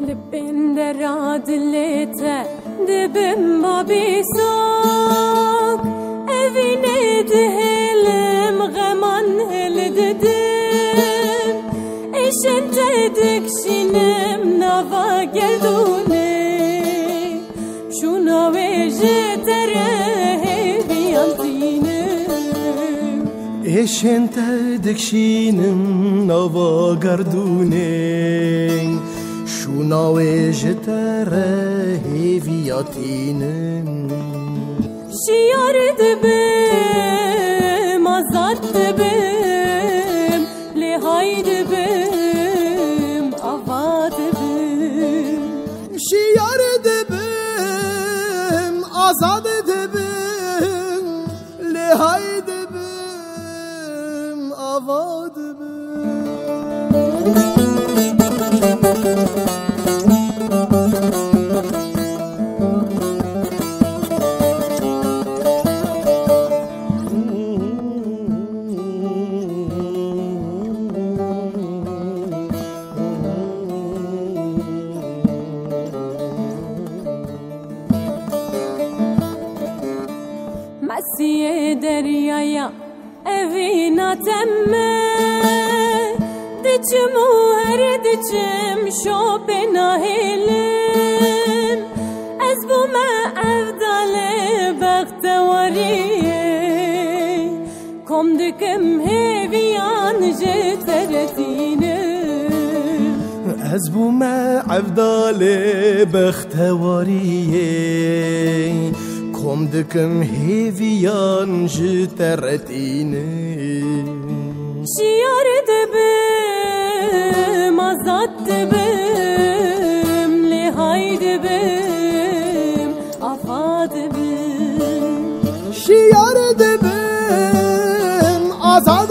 Lipin deradlete dibim babisak evine dihelim geman hel dedim eşen tedik şinem nava geldune şuna veje terehe biyantine eşen tedik şinem nava gardune شونا وجتره هیویاتینم شیار دبم آزاد دبم لهای دبم آوا دبم شیار دبم آزاد دبم لهای دبم آوا دبم مسیح دریایا evina temme diçmu her diçim şopena helim ez bu me evdale bektewariye kom dikim heviyan jteretine ez bu me evdale bektewariye kom dikim heviyan jteretine şiyar dibim azad dibim lihay dibim afa dibim şiyar dibim azad